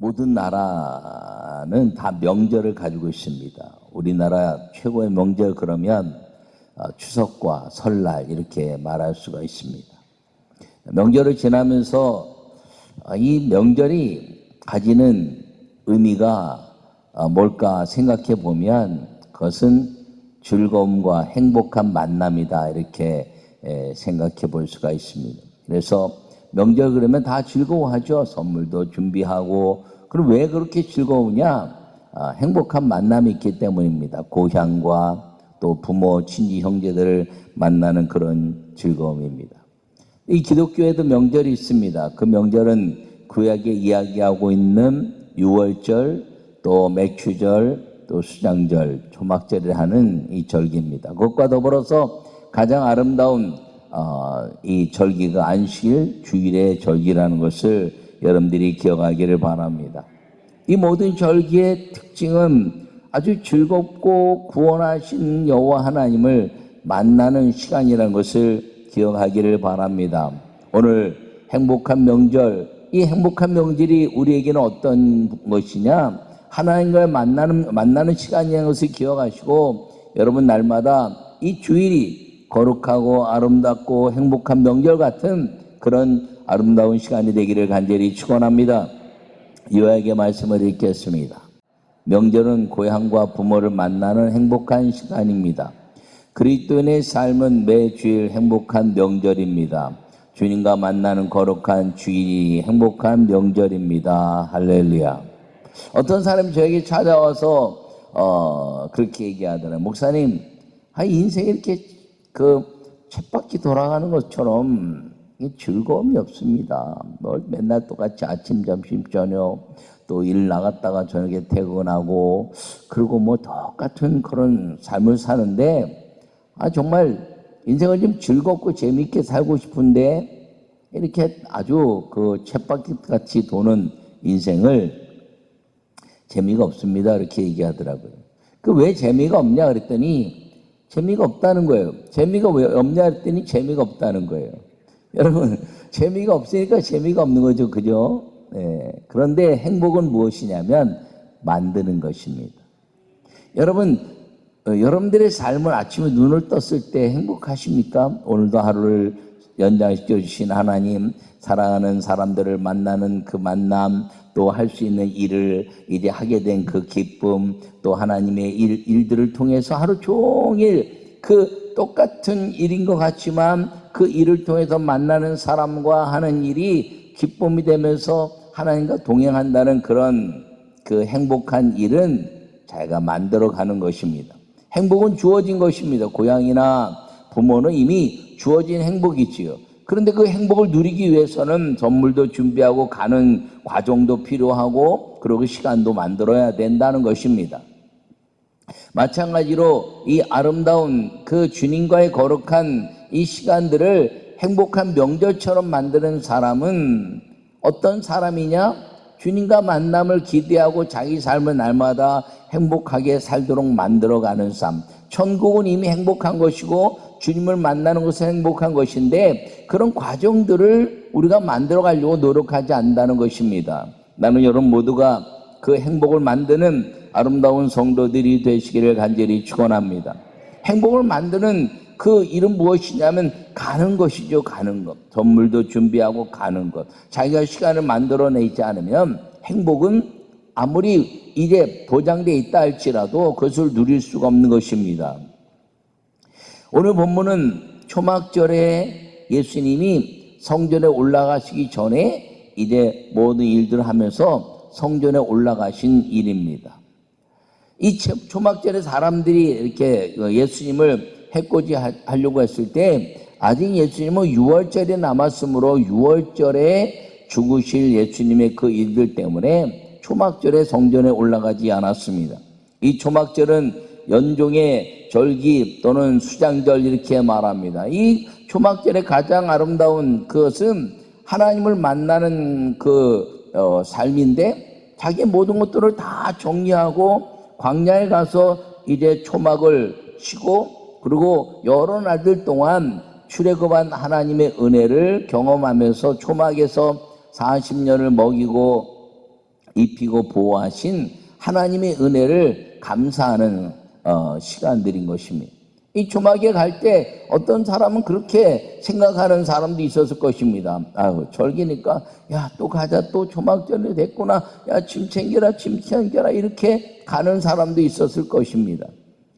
모든 나라는 다 명절을 가지고 있습니다. 우리나라 최고의 명절 그러면 추석과 설날 이렇게 말할 수가 있습니다. 명절을 지나면서 이 명절이 가지는 의미가 뭘까 생각해 보면 그것은 즐거움과 행복한 만남이다 이렇게 생각해 볼 수가 있습니다. 그래서 명절 그러면 다 즐거워하죠. 선물도 준비하고. 그럼 왜 그렇게 즐거우냐? 행복한 만남이 있기 때문입니다. 고향과 또 부모, 친지, 형제들을 만나는 그런 즐거움입니다. 이 기독교에도 명절이 있습니다. 그 명절은 구약에 이야기하고 있는 유월절, 또 맥추절, 또 수장절, 초막절을 하는 이 절기입니다. 그것과 더불어서 가장 아름다운 이 절기가 안식일, 주일의 절기라는 것을 여러분들이 기억하기를 바랍니다. 이 모든 절기의 특징은 아주 즐겁고 구원하신 여호와 하나님을 만나는 시간이라는 것을 기억하기를 바랍니다. 오늘 행복한 명절, 이 행복한 명절이 우리에게는 어떤 것이냐? 하나님과의 만나는 시간이라는 것을 기억하시고 여러분 날마다 이 주일이 거룩하고 아름답고 행복한 명절 같은 그런 아름다운 시간이 되기를 간절히 축원합니다. 요약의 말씀을 읽겠습니다. 명절은 고향과 부모를 만나는 행복한 시간입니다. 그리스도인의 삶은 매 주일 행복한 명절입니다. 주님과 만나는 거룩한 주일이 행복한 명절입니다. 할렐루야. 어떤 사람이 저에게 찾아와서 그렇게 얘기하더라고요. 목사님, 인생이 이렇게 쳇바퀴 돌아가는 것처럼 즐거움이 없습니다. 맨날 똑같이 아침, 점심, 저녁 또 일 나갔다가 저녁에 퇴근하고 그리고 똑같은 그런 삶을 사는데 정말 인생을 좀 즐겁고 재미있게 살고 싶은데 이렇게 아주 쳇바퀴 같이 도는 인생을 재미가 없습니다. 이렇게 얘기하더라고요. 왜 재미가 없냐 그랬더니 재미가 없다는 거예요. 재미가 왜 없냐 그랬더니 재미가 없다는 거예요. 여러분, 재미가 없으니까 재미가 없는 거죠. 그죠? 네. 그런데 행복은 무엇이냐면 만드는 것입니다. 여러분, 여러분들의 삶을 아침에 눈을 떴을 때 행복하십니까? 오늘도 하루를 연장시켜 주신 하나님, 사랑하는 사람들을 만나는 그 만남, 또 할 수 있는 일을 이제 하게 된 그 기쁨, 또 하나님의 일들을 통해서 하루 종일 그 똑같은 일인 것 같지만 그 일을 통해서 만나는 사람과 하는 일이 기쁨이 되면서 하나님과 동행한다는 그런 그 행복한 일은 자기가 만들어가는 것입니다. 행복은 주어진 것입니다. 고향이나 부모는 이미 주어진 행복이지요. 그런데 그 행복을 누리기 위해서는 선물도 준비하고 가는 과정도 필요하고 그리고 시간도 만들어야 된다는 것입니다. 마찬가지로 이 아름다운 그 주님과의 거룩한 이 시간들을 행복한 명절처럼 만드는 사람은 어떤 사람이냐? 주님과 만남을 기대하고 자기 삶을 날마다 행복하게 살도록 만들어가는 삶. 천국은 이미 행복한 것이고 주님을 만나는 것은 행복한 것인데 그런 과정들을 우리가 만들어 가려고 노력하지 않는다는 것입니다. 나는 여러분 모두가 그 행복을 만드는 아름다운 성도들이 되시기를 간절히 축원합니다. 행복을 만드는 그 일은 무엇이냐면 가는 것이죠. 가는 것. 선물도 준비하고 가는 것. 자기가 시간을 만들어내지 않으면 행복은 아무리 이제 보장되어 있다 할지라도 그것을 누릴 수가 없는 것입니다. 오늘 본문은 초막절에 예수님이 성전에 올라가시기 전에 이제 모든 일들을 하면서 성전에 올라가신 일입니다. 이 초막절에 사람들이 이렇게 예수님을 해코지 하려고 했을 때 아직 예수님은 6월절에 남았으므로 6월절에 죽으실 예수님의 그 일들 때문에 초막절에 성전에 올라가지 않았습니다. 이 초막절은 연종의 절기 또는 수장절 이렇게 말합니다. 이 초막절의 가장 아름다운 그것은 하나님을 만나는 삶인데 자기의 모든 것들을 다 정리하고 광야에 가서 이제 초막을 치고 그리고 여러 날들 동안 출애굽한 하나님의 은혜를 경험하면서 초막에서 40년을 먹이고 입히고 보호하신 하나님의 은혜를 감사하는 시간들인 것입니다. 이 초막에 갈 때 어떤 사람은 그렇게 생각하는 사람도 있었을 것입니다. 아유, 절기니까 야, 또 가자, 또 초막절이 됐구나, 야, 짐 챙겨라, 짐 챙겨라, 이렇게 가는 사람도 있었을 것입니다.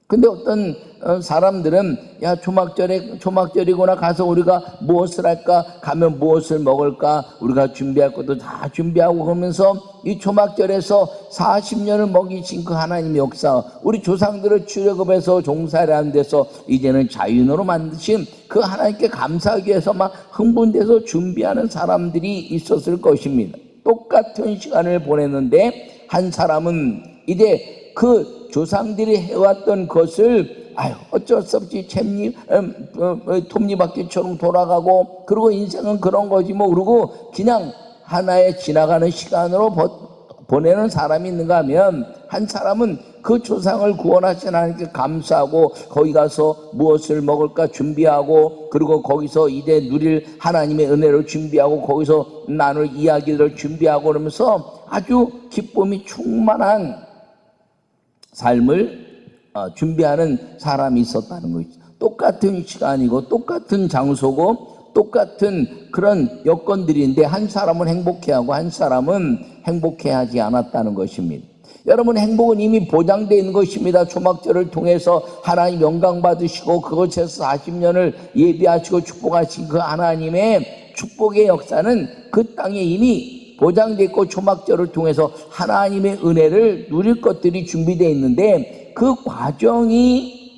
근데 어떤 사람들은 야, 초막절이구나, 가서 우리가 무엇을 할까, 가면 무엇을 먹을까, 우리가 준비할 것도 다 준비하고 그러면서 이 초막절에서 40년을 먹이신 그 하나님의 역사, 우리 조상들을 출애굽해서 종살이 안 돼서 이제는 자유인으로 만드신 그 하나님께 감사하기 위해서 막 흥분돼서 준비하는 사람들이 있었을 것입니다. 똑같은 시간을 보냈는데 한 사람은 이제 그 조상들이 해왔던 것을 어쩔 수 없이 톱니바퀴처럼 돌아가고, 그리고 인생은 그런 거지 뭐, 그러고 그냥 하나의 지나가는 시간으로 보내는 사람이 있는가 하면, 한 사람은 그 조상을 구원하신 하나님께 감사하고 거기 가서 무엇을 먹을까 준비하고, 그리고 거기서 이제 누릴 하나님의 은혜를 준비하고 거기서 나눌 이야기를 준비하고 그러면서 아주 기쁨이 충만한 삶을 준비하는 사람이 있었다는 거죠. 똑같은 시간이고 똑같은 장소고 똑같은 그런 여건들인데 한 사람은 행복해하고 한 사람은 행복해하지 않았다는 것입니다. 여러분, 행복은 이미 보장되어 있는 것입니다. 초막절을 통해서 하나님 영광 받으시고 그곳에서 40년을 예비하시고 축복하신 그 하나님의 축복의 역사는 그 땅에 이미 보장되어 있고, 초막절을 통해서 하나님의 은혜를 누릴 것들이 준비되어 있는데, 그 과정이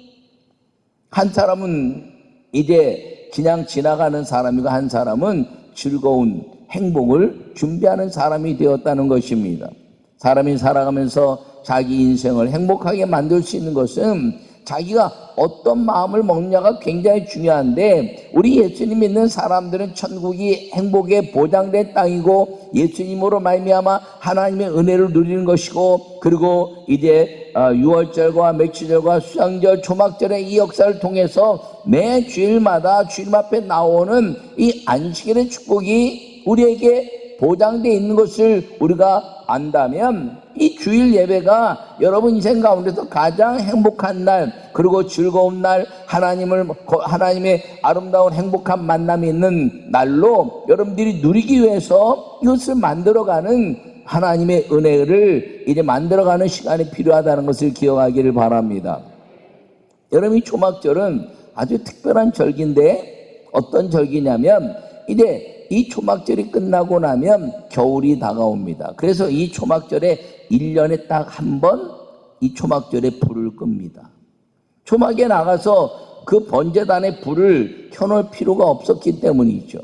한 사람은 이제 그냥 지나가는 사람이고 한 사람은 즐거운 행복을 준비하는 사람이 되었다는 것입니다. 사람이 살아가면서 자기 인생을 행복하게 만들 수 있는 것은 자기가 어떤 마음을 먹느냐가 굉장히 중요한데, 우리 예수님 믿는 사람들은 천국이 행복에 보장된 땅이고 예수님으로 말미암아 하나님의 은혜를 누리는 것이고, 그리고 이제 유월절과 맥주절과 수장절, 초막절의 이 역사를 통해서 매 주일마다 주님 앞에 나오는 이 안식일의 축복이 우리에게 보장되어 있는 것을 우리가 안다면, 이 주일 예배가 여러분 인생 가운데서 가장 행복한 날, 그리고 즐거운 날, 하나님의 아름다운 행복한 만남이 있는 날로 여러분들이 누리기 위해서 이것을 만들어가는 하나님의 은혜를 이제 만들어가는 시간이 필요하다는 것을 기억하기를 바랍니다. 여러분, 이 초막절은 아주 특별한 절기인데, 어떤 절기냐면 이제 이 초막절이 끝나고 나면 겨울이 다가옵니다. 그래서 이 초막절에 1년에 딱 한 번 이 초막절에 불을 끕니다. 초막에 나가서 그 번제단에 불을 켜놓을 필요가 없었기 때문이죠.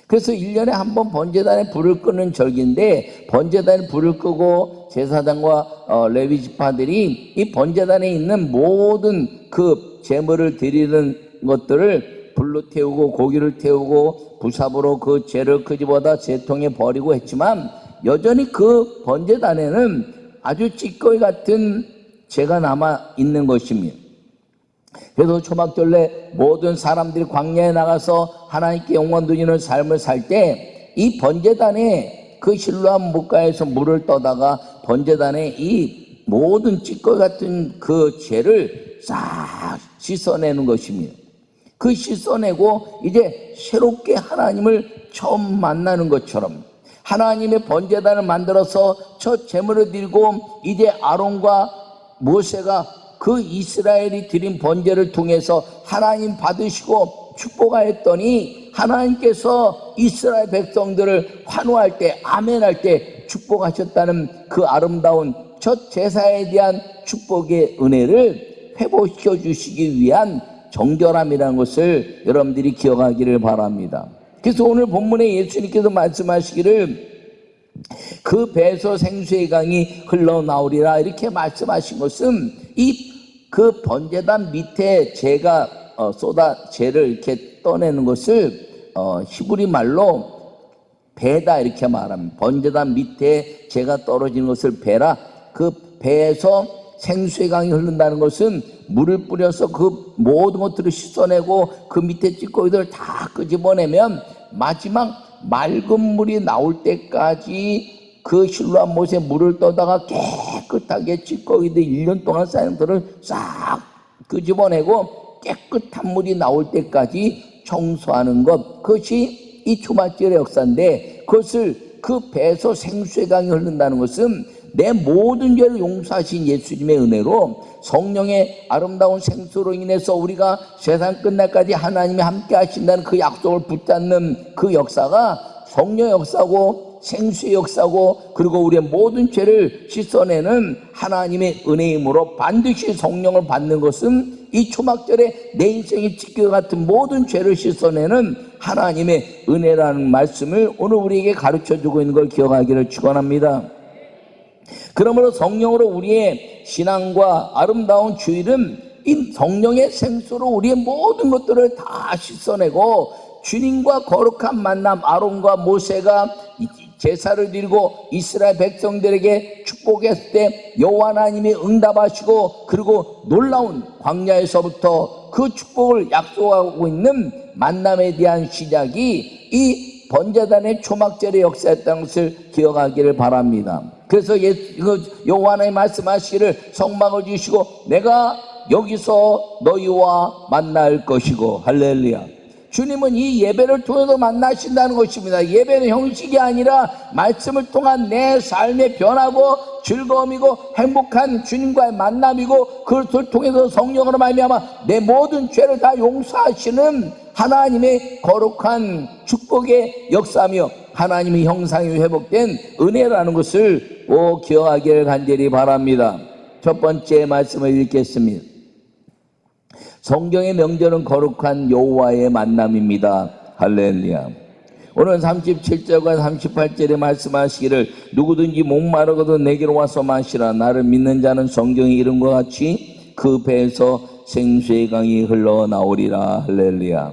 그래서 1년에 한 번 번제단에 불을 끄는 절기인데, 번제단에 불을 끄고 제사장과 레위 지파들이 이 번제단에 있는 모든 그 제물을 드리는 것들을 불로 태우고 고기를 태우고 부삽으로 그 죄를 그 집어다 재통에 버리고 했지만, 여전히 그 번제단에는 아주 찌꺼기 같은 죄가 남아 있는 것입니다. 그래서 초막절에 모든 사람들이 광야에 나가서 하나님께 영원 누리는 삶을 살 때 이 번제단에 그 실로암 뭇가에서 물을 떠다가 번제단에 이 모든 찌꺼기 같은 그 죄를 싹 씻어내는 것입니다. 그 씻어내고 이제 새롭게 하나님을 처음 만나는 것처럼 하나님의 번제단을 만들어서 첫 제물을 드리고, 이제 아론과 모세가 그 이스라엘이 드린 번제를 통해서 하나님 받으시고 축복하였더니, 하나님께서 이스라엘 백성들을 환호할 때, 아멘할 때 축복하셨다는 그 아름다운 첫 제사에 대한 축복의 은혜를 회복시켜 주시기 위한 정결함이라는 것을 여러분들이 기억하기를 바랍니다. 그래서 오늘 본문에 예수님께서 말씀하시기를 그 배에서 생수의 강이 흘러나오리라 이렇게 말씀하신 것은, 이 그 번제단 밑에 재가 죄를 이렇게 떠내는 것을 히브리 말로 배다 이렇게 말합니다. 번제단 밑에 재가 떨어지는 것을 배라. 그 배에서 생수의 강이 흐른다는 것은 물을 뿌려서 그 모든 것들을 씻어내고 그 밑에 찌꺼기들을 다 끄집어내면 마지막 맑은 물이 나올 때까지 그 실로암 못에 물을 떠다가 깨끗하게 찌꺼기들 1년 동안 쌓인 것들을 싹 끄집어내고 깨끗한 물이 나올 때까지 청소하는 것, 그것이 이 초막절의 역사인데, 그것을 그 배에서 생수의 강이 흐른다는 것은 내 모든 죄를 용서하신 예수님의 은혜로 성령의 아름다운 생수로 인해서 우리가 세상 끝날까지 하나님이 함께 하신다는 그 약속을 붙잡는 그 역사가 성령의 역사고 생수의 역사고, 그리고 우리의 모든 죄를 씻어내는 하나님의 은혜이므로 반드시 성령을 받는 것은 이 초막절에 내 인생의 찢겨 같은 모든 죄를 씻어내는 하나님의 은혜라는 말씀을 오늘 우리에게 가르쳐주고 있는 걸 기억하기를 축원합니다. 그러므로 성령으로 우리의 신앙과 아름다운 주일은 이 성령의 생수로 우리의 모든 것들을 다 씻어내고 주님과 거룩한 만남, 아론과 모세가 제사를 드리고 이스라엘 백성들에게 축복했을 때 여호와 하나님이 응답하시고, 그리고 놀라운 광야에서부터 그 축복을 약속하고 있는 만남에 대한 시작이 이 번제단의 초막절의 역사였다는 것을 기억하기를 바랍니다. 그래서 여호와 하나님 말씀하시기를 성막을 주시고 내가 여기서 너희와 만날 것이고, 할렐루야. 주님은 이 예배를 통해서 만나신다는 것입니다. 예배는 형식이 아니라 말씀을 통한 내 삶의 변화고 즐거움이고 행복한 주님과의 만남이고, 그것을 통해서 성령으로 말미암아 내 모든 죄를 다 용서하시는 하나님의 거룩한 축복의 역사며 하나님의 형상이 회복된 은혜라는 것을 꼭 기억하기를 간절히 바랍니다. 첫 번째 말씀을 읽겠습니다. 성경의 명절은 거룩한 여호와의 만남입니다. 할렐루야. 오늘 37절과 38절에 말씀하시기를 누구든지 목마르거든 내게로 와서 마시라. 나를 믿는 자는 성경의 이름과 같이 그 배에서 생수의 강이 흘러나오리라. 할렐루야.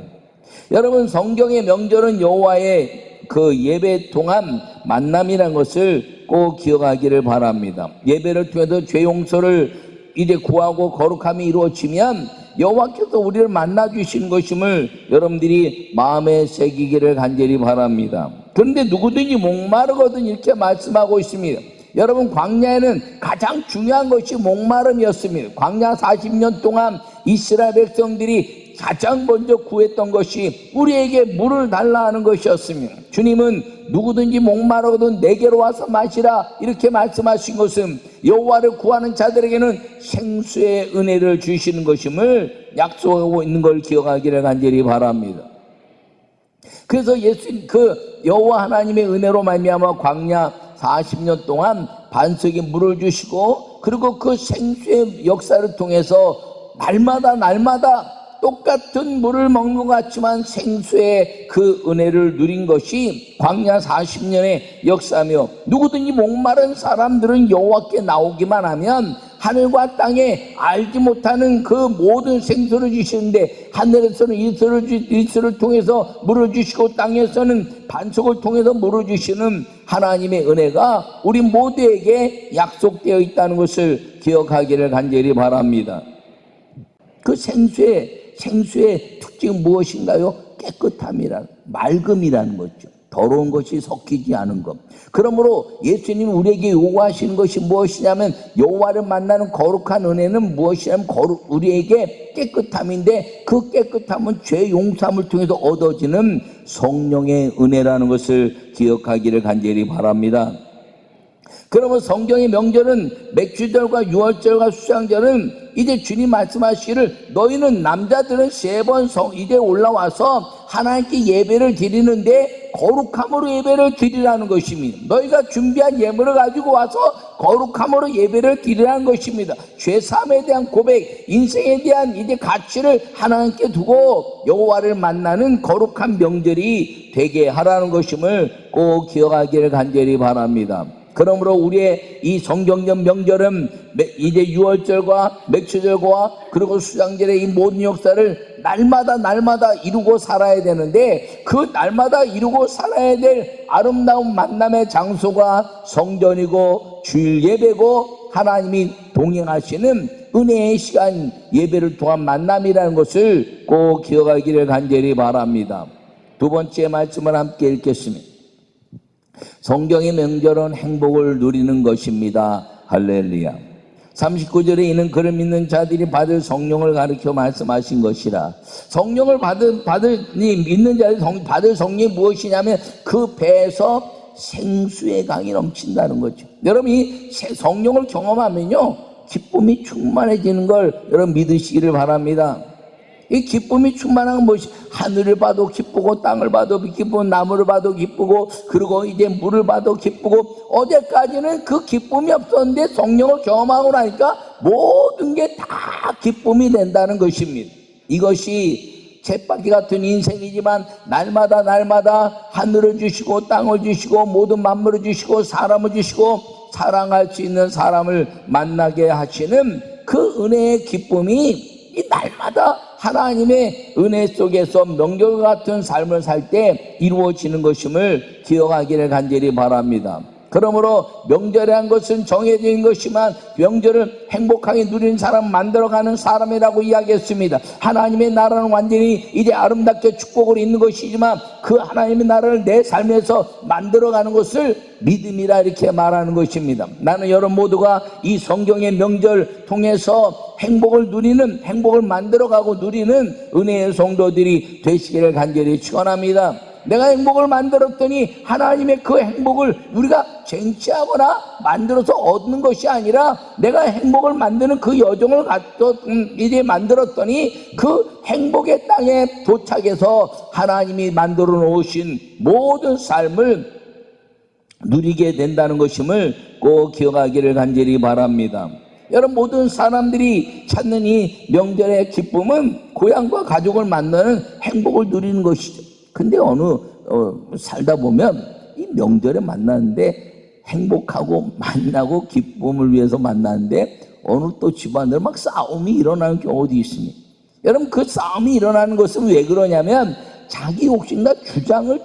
여러분, 성경의 명절은 여호와의 그 예배 통한 만남이라는 것을 꼭 기억하기를 바랍니다. 예배를 통해서 죄 용서를 이제 구하고 거룩함이 이루어지면 여호와께서 우리를 만나 주신 것임을 여러분들이 마음에 새기기를 간절히 바랍니다. 그런데 누구든지 목마르거든 이렇게 말씀하고 있습니다. 여러분, 광야에는 가장 중요한 것이 목마름이었습니다. 광야 40년 동안 이스라엘 백성들이 가장 먼저 구했던 것이 우리에게 물을 달라 하는 것이었습니다. 주님은 누구든지 목마르거든 내게로 와서 마시라 이렇게 말씀하신 것은 여호와를 구하는 자들에게는 생수의 은혜를 주시는 것임을 약속하고 있는 걸 기억하기를 간절히 바랍니다. 그래서 여호와 하나님의 은혜로 말미암아 광야 40년 동안 반석에 물을 주시고, 그리고 그 생수의 역사를 통해서 날마다 똑같은 물을 먹는 것 같지만 생수의 그 은혜를 누린 것이 광야 40년의 역사며, 누구든지 목마른 사람들은 여호와께 나오기만 하면 하늘과 땅에 알지 못하는 그 모든 생수를 주시는데, 하늘에서는 이슬을 통해서 물을 주시고 땅에서는 반석을 통해서 물을 주시는 하나님의 은혜가 우리 모두에게 약속되어 있다는 것을 기억하기를 간절히 바랍니다. 그 생수의 특징은 무엇인가요? 깨끗함이라는, 맑음이라는 거죠. 더러운 것이 섞이지 않은 것. 그러므로 예수님이 우리에게 요구하시는 것이 무엇이냐면, 여호와를 만나는 거룩한 은혜는 무엇이냐면 우리에게 깨끗함인데, 그 깨끗함은 죄 용서함을 통해서 얻어지는 성령의 은혜라는 것을 기억하기를 간절히 바랍니다. 그러면 성경의 명절은 맥주절과 유월절과 수장절은 이제 주님 말씀하시기를 너희는 남자들은 3번 이제 올라와서 하나님께 예배를 드리는데 거룩함으로 예배를 드리라는 것입니다. 너희가 준비한 예물을 가지고 와서 거룩함으로 예배를 드리라는 것입니다. 죄사함에 대한 고백, 인생에 대한 이제 가치를 하나님께 두고 여호와를 만나는 거룩한 명절이 되게 하라는 것임을 꼭 기억하기를 간절히 바랍니다. 그러므로 우리의 이 성경적 명절은 이제 유월절과 맥주절과 그리고 수장절의 이 모든 역사를 날마다 이루고 살아야 되는데, 그 날마다 이루고 살아야 될 아름다운 만남의 장소가 성전이고 주일 예배고 하나님이 동행하시는 은혜의 시간, 예배를 통한 만남이라는 것을 꼭 기억하기를 간절히 바랍니다. 두 번째 말씀을 함께 읽겠습니다. 성경의 명절은 행복을 누리는 것입니다. 할렐루야. 39절에 이는 그를 믿는 자들이 받을 성령을 가르쳐 말씀하신 것이라. 성령을 믿는 자들이 받을 성령이 무엇이냐면 그 배에서 생수의 강이 넘친다는 거죠. 여러분, 이 성령을 경험하면요, 기쁨이 충만해지는 걸 여러분 믿으시기를 바랍니다. 이 기쁨이 충만한 건 무엇이? 하늘을 봐도 기쁘고, 땅을 봐도 기쁘고, 나무를 봐도 기쁘고, 그리고 이제 물을 봐도 기쁘고. 어제까지는 그 기쁨이 없었는데 성령을 경험하고 나니까 모든 게 다 기쁨이 된다는 것입니다. 이것이 쳇바퀴 같은 인생이지만 날마다 하늘을 주시고 땅을 주시고 모든 만물을 주시고 사람을 주시고 사랑할 수 있는 사람을 만나게 하시는 그 은혜의 기쁨이 이 날마다 하나님의 은혜 속에서 명절 같은 삶을 살 때 이루어지는 것임을 기억하기를 간절히 바랍니다. 그러므로 명절이란 것은 정해진 것이지만 명절을 행복하게 누리는 사람, 만들어가는 사람이라고 이야기했습니다. 하나님의 나라는 완전히 이제 아름답게 축복으로 있는 것이지만 그 하나님의 나라를 내 삶에서 만들어가는 것을 믿음이라 이렇게 말하는 것입니다. 나는 여러분 모두가 이 성경의 명절 통해서 행복을 만들어가고 누리는 은혜의 성도들이 되시기를 간절히 축원합니다. 내가 행복을 만들었더니 하나님의 그 행복을 우리가 쟁취하거나 만들어서 얻는 것이 아니라 내가 행복을 만드는 그 여정을 이제 만들었더니 그 행복의 땅에 도착해서 하나님이 만들어 놓으신 모든 삶을 누리게 된다는 것임을 꼭 기억하기를 간절히 바랍니다. 여러분, 모든 사람들이 찾는 이 명절의 기쁨은 고향과 가족을 만나는 행복을 누리는 것이죠. 근데 살다 보면 이 명절에 만나는데 행복하고 만나고 기쁨을 위해서 만나는데 어느 또 집안들 막 싸움이 일어나는 경우도 있습니다. 여러분, 그 싸움이 일어나는 것은 왜 그러냐면 자기 욕심과 주장을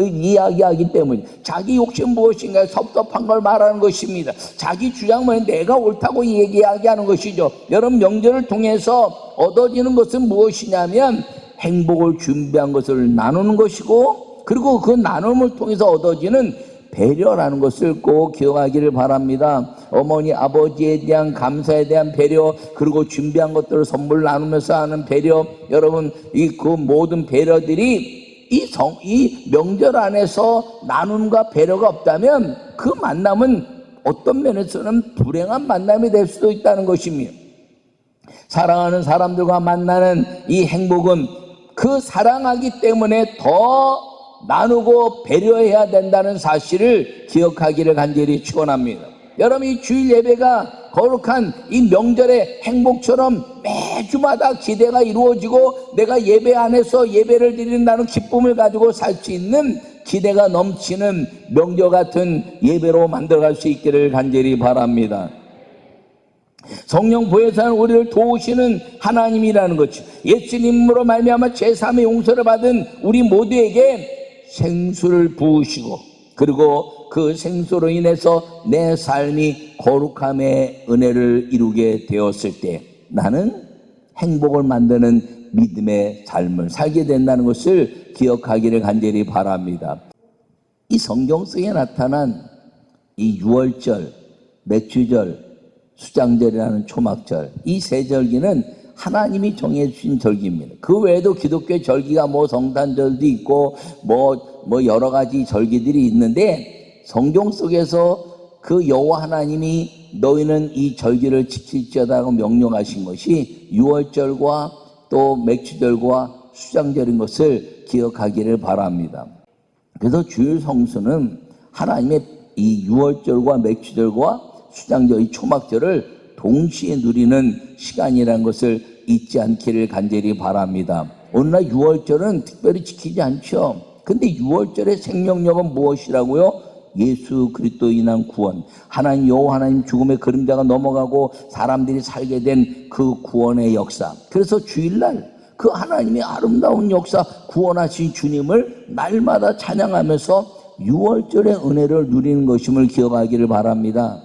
이야기하기 때문에, 자기 욕심 무엇인가 섭섭한 걸 말하는 것입니다. 자기 주장은 내가 옳다고 이야기하는 것이죠. 여러분, 명절을 통해서 얻어지는 것은 무엇이냐면 행복을 준비한 것을 나누는 것이고, 그리고 그 나눔을 통해서 얻어지는 배려라는 것을 꼭 기억하기를 바랍니다. 어머니 아버지에 대한 감사에 대한 배려, 그리고 준비한 것들을 선물 나누면서 하는 배려. 여러분, 그 모든 배려들이 이 명절 안에서 나눔과 배려가 없다면 그 만남은 어떤 면에서는 불행한 만남이 될 수도 있다는 것입니다. 사랑하는 사람들과 만나는 이 행복은 그 사랑하기 때문에 더 나누고 배려해야 된다는 사실을 기억하기를 간절히 축원합니다. 여러분, 이 주일 예배가 거룩한 이 명절의 행복처럼 매주마다 기대가 이루어지고 내가 예배 안에서 예배를 드린다는 기쁨을 가지고 살 수 있는 기대가 넘치는 명절 같은 예배로 만들어갈 수 있기를 간절히 바랍니다. 성령 보혜사는 우리를 도우시는 하나님이라는 거죠. 예수님으로 말미암아 제3의 용서를 받은 우리 모두에게 생수를 부으시고, 그리고 그 생수로 인해서 내 삶이 거룩함의 은혜를 이루게 되었을 때 나는 행복을 만드는 믿음의 삶을 살게 된다는 것을 기억하기를 간절히 바랍니다. 이 성경 속에 나타난 이 유월절, 맥주절, 수장절이라는 초막절, 이 세 절기는 하나님이 정해주신 절기입니다. 그 외에도 기독교의 절기가 성탄절도 있고 여러 가지 절기들이 있는데, 성경 속에서 그 여호와 하나님이 너희는 이 절기를 지킬지어다라고 명령하신 것이 유월절과 또 맥주절과 수장절인 것을 기억하기를 바랍니다. 그래서 주일 성수는 하나님의 이 유월절과 맥주절과 수장절, 이 초막절을 동시에 누리는 시간이라는 것을 잊지 않기를 간절히 바랍니다. 오늘날 유월절은 특별히 지키지 않죠. 근데 유월절의 생명력은 무엇이라고요? 예수 그리스도로 인한 구원, 하나님 여호와 하나님 죽음의 그림자가 넘어가고 사람들이 살게 된 그 구원의 역사. 그래서 주일날 그 하나님의 아름다운 역사, 구원하신 주님을 날마다 찬양하면서 유월절의 은혜를 누리는 것임을 기억하기를 바랍니다.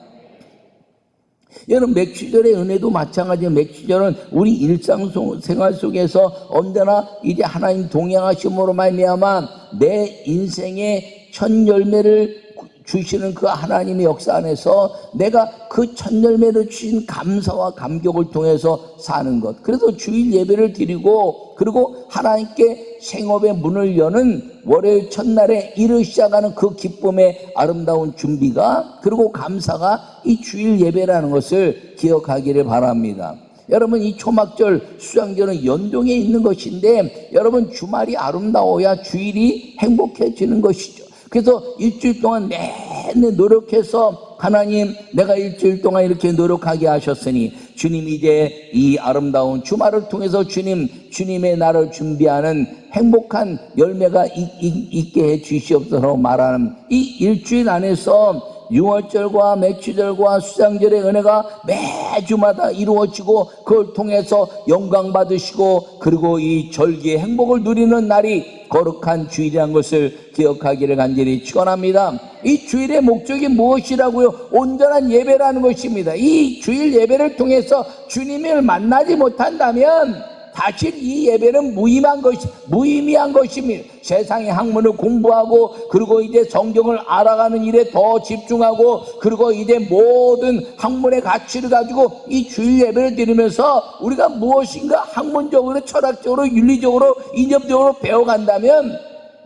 여러분, 맥주절의 은혜도 마찬가지예요. 맥주절은 우리 일상생활 속에서 언제나 이제 하나님 동행하심으로 말미암아 내 인생의 첫 열매를 주시는 그 하나님의 역사 안에서 내가 그 첫 열매를 주신 감사와 감격을 통해서 사는 것. 그래서 주일 예배를 드리고, 그리고 하나님께 생업의 문을 여는 월요일 첫날에 일을 시작하는 그 기쁨의 아름다운 준비가, 그리고 감사가 이 주일 예배라는 것을 기억하기를 바랍니다. 여러분, 이 초막절 수장절은 연동에 있는 것인데, 여러분, 주말이 아름다워야 주일이 행복해지는 것이죠. 그래서 일주일 동안 내내 노력해서 하나님, 내가 일주일 동안 이렇게 노력하게 하셨으니 주님, 이제 이 아름다운 주말을 통해서 주님의 날을 준비하는 행복한 열매가 있게 해 주시옵소서 말하는 이 일주일 안에서 유월절과 맥주절과 수장절의 은혜가 매주마다 이루어지고, 그걸 통해서 영광 받으시고, 그리고 이 절기의 행복을 누리는 날이 거룩한 주일이라는 것을 기억하기를 간절히 축원합니다. 이 주일의 목적이 무엇이라고요? 온전한 예배라는 것입니다. 이 주일 예배를 통해서 주님을 만나지 못한다면 사실 이 예배는 무의미한 것입니다. 세상의 학문을 공부하고, 그리고 이제 성경을 알아가는 일에 더 집중하고, 그리고 이제 모든 학문의 가치를 가지고 이 주일 예배를 드리면서 우리가 무엇인가 학문적으로, 철학적으로, 윤리적으로, 이념적으로 배워간다면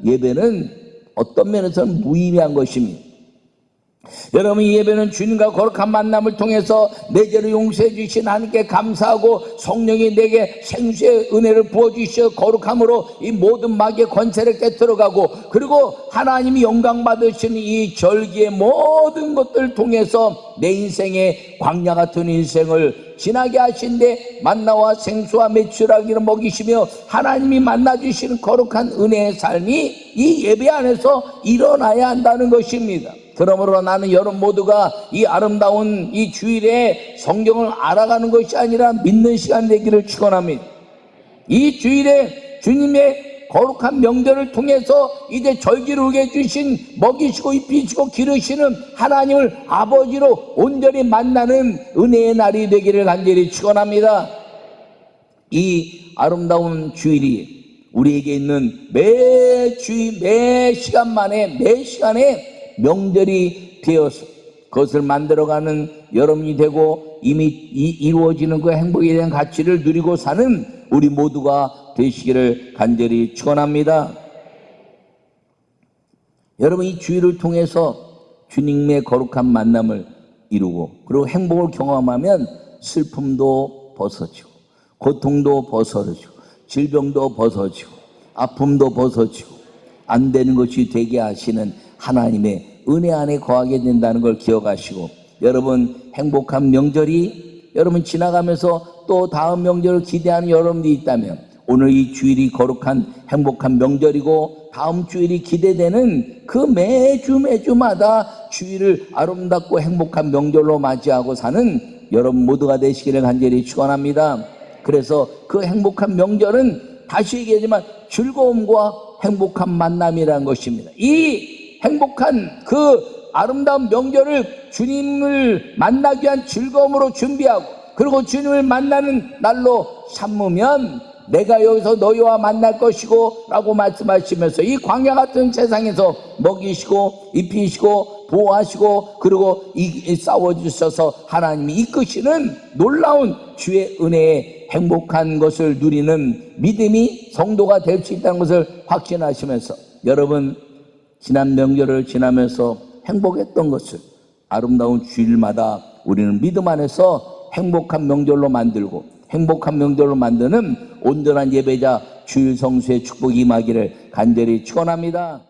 예배는 어떤 면에서는 무의미한 것입니다. 여러분, 이 예배는 주님과 거룩한 만남을 통해서 내 죄를 용서해 주신 하나님께 감사하고, 성령이 내게 생수의 은혜를 부어주셔 거룩함으로 이 모든 마귀의 권세를 깨뜨려가고, 그리고 하나님이 영광 받으시는 이 절기의 모든 것들을 통해서 내 인생의 광야 같은 인생을 지나게 하신데, 만나와 생수와 메추라기를 먹이시며 하나님이 만나주시는 거룩한 은혜의 삶이 이 예배 안에서 일어나야 한다는 것입니다. 그러므로 나는 여러분 모두가 이 아름다운 이 주일에 성경을 알아가는 것이 아니라 믿는 시간 되기를 축원합니다. 이 주일에 주님의 거룩한 명절을 통해서 이제 절기를 우리에게 해주신, 먹이시고 입히시고 기르시는 하나님을 아버지로 온전히 만나는 은혜의 날이 되기를 간절히 축원합니다. 이 아름다운 주일이 우리에게 있는 매 주일, 매 시간에 명절이 되어서 그것을 만들어가는 여러분이 되고, 이미 이루어지는 그 행복에 대한 가치를 누리고 사는 우리 모두가 되시기를 간절히 축원합니다. 여러분, 이 주일을 통해서 주님의 거룩한 만남을 이루고, 그리고 행복을 경험하면 슬픔도 벗어지고, 고통도 벗어지고, 질병도 벗어지고, 아픔도 벗어지고, 안 되는 것이 되게 하시는 하나님의 은혜 안에 거하게 된다는 걸 기억하시고, 여러분, 행복한 명절이 여러분 지나가면서 또 다음 명절을 기대하는 여러분들이 있다면, 오늘 이 주일이 거룩한 행복한 명절이고 다음 주일이 기대되는 그 매주마다 주일을 아름답고 행복한 명절로 맞이하고 사는 여러분 모두가 되시기를 간절히 축원합니다. 그래서 그 행복한 명절은 다시 얘기하지만 즐거움과 행복한 만남이라는 것입니다. 이 행복한 그 아름다운 명절을 주님을 만나기 위한 즐거움으로 준비하고, 그리고 주님을 만나는 날로 삼으면 내가 여기서 너희와 만날 것이고 라고 말씀하시면서 이 광야 같은 세상에서 먹이시고 입히시고 보호하시고, 그리고 싸워주셔서 하나님이 이끄시는 놀라운 주의 은혜의 행복한 것을 누리는 믿음이 성도가 될 수 있다는 것을 확신하시면서, 여러분 지난 명절을 지나면서 행복했던 것을 아름다운 주일마다 우리는 믿음 안에서 행복한 명절로 만들고, 행복한 명절로 만드는 온전한 예배자 주일 성수의 축복이 임하기를 간절히 축원합니다.